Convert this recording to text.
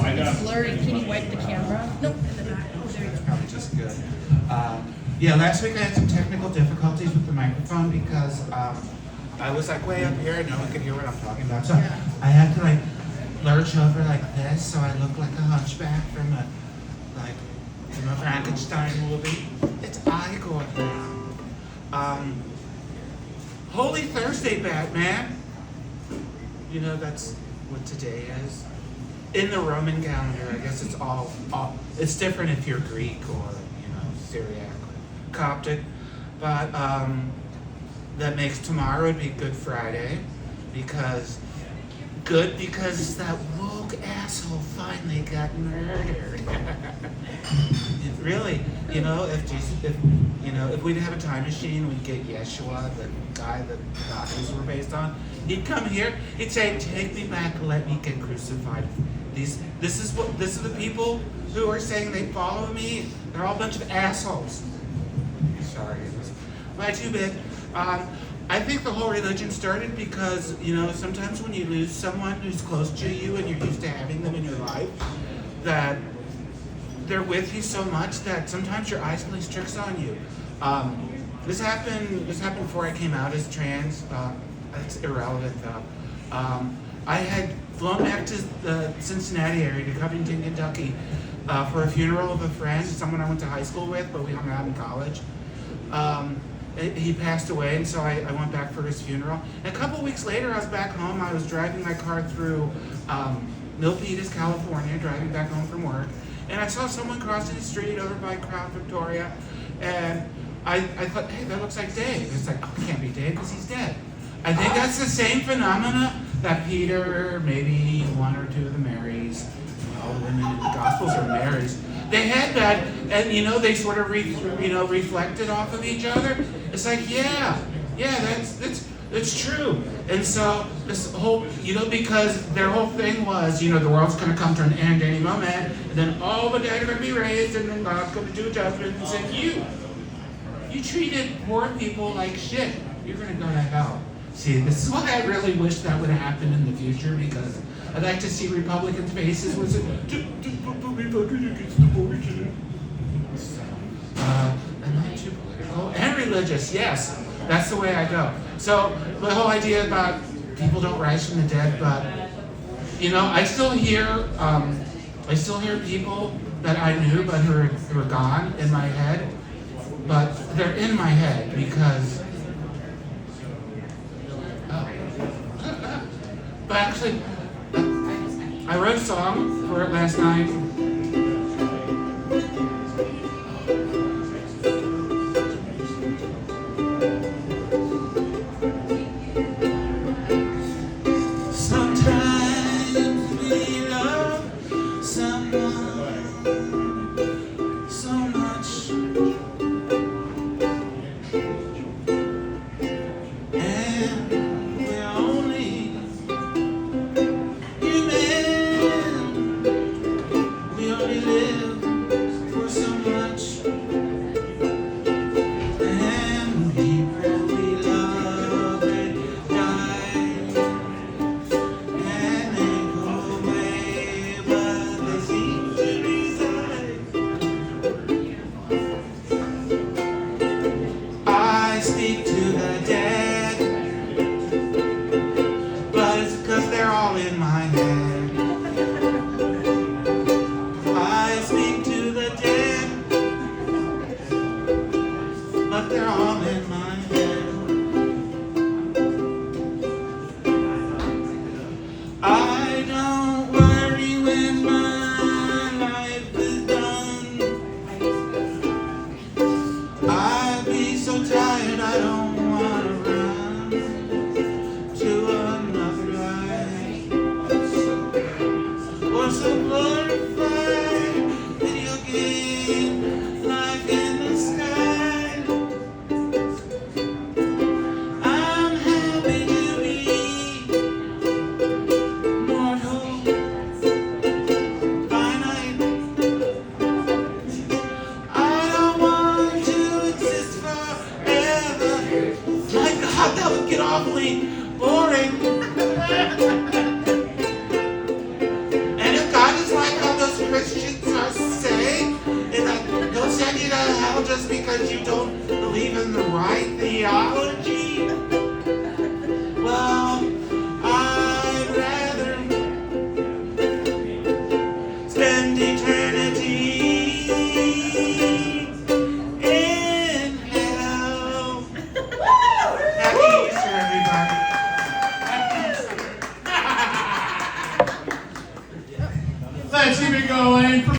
It's blurry. Can you wipe the camera? Nope, in the back. Oh, there you go. Probably just good. Yeah, last week I had some technical difficulties with the microphone because I was like way up here and no one could hear what I'm talking about. So I had to like lurch over like this so I look like a hunchback from a Frankenstein movie. It's Igor now. Holy Thursday, Batman. You know that's what today is. In the Roman calendar, I guess it's all it's different if you're Greek or, Syriac, Coptic, but that makes tomorrow would be Good Friday, because that woke asshole finally got murdered. Really, if we'd have a time machine, we'd get Yeshua, the guy that the Gospels were based on. He'd come here, he'd say, "Take me back, let me get crucified." This is the people who are saying they follow me. They're all a bunch of assholes. Sorry, my too bad. I think the whole religion started because, sometimes when you lose someone who's close to you and you're used to having them in your life, that they're with you so much that sometimes your eyes plays tricks on you. This happened before I came out as trans. It's irrelevant though. I had flown back to the Cincinnati area, to Covington, Kentucky, for a funeral of a friend, someone I went to high school with, but we hung out in college. He passed away, and so I went back for his funeral. And a couple weeks later, I was back home. I was driving my car through Milpitas, California, driving back home from work, and I saw someone crossing the street over by Crown Victoria, and I thought, hey, that looks like Dave. It's like, oh, it can't be Dave because he's dead. I think that's the same phenomena that Peter, maybe one or two of the Marys, all the women in the Gospels are Marys. They had that, and they sort of reflected off of each other. It's like, yeah, that's true. And so this whole, because their whole thing was, the world's going to come to an end any moment, and then all the dead are going to be raised, and then God's going to do a judgment and say, you treated poor people like shit. You're going to go to hell. See, this is why I really wish that would happen in the future, because I'd like to see Republicans' faces was I'm not too political and religious, yes. That's the way I go. So the whole idea about people don't rise from the dead, but I still hear people that I knew but who are gone in my head, but they're in my head because. But actually, I wrote a song for it last night. Sometimes we love someone so much, and we're only live for so much, and people we love and die, and they go away, but they seem to reside. I speak to the dead, but it's because they're all in my head. They're all in my head. I don't worry when my life is done. I'd be so tired I don't want to run to another life. Or some glorified video game life in the sky. That would get awfully boring. And if God is like just because you don't believe in the right theology.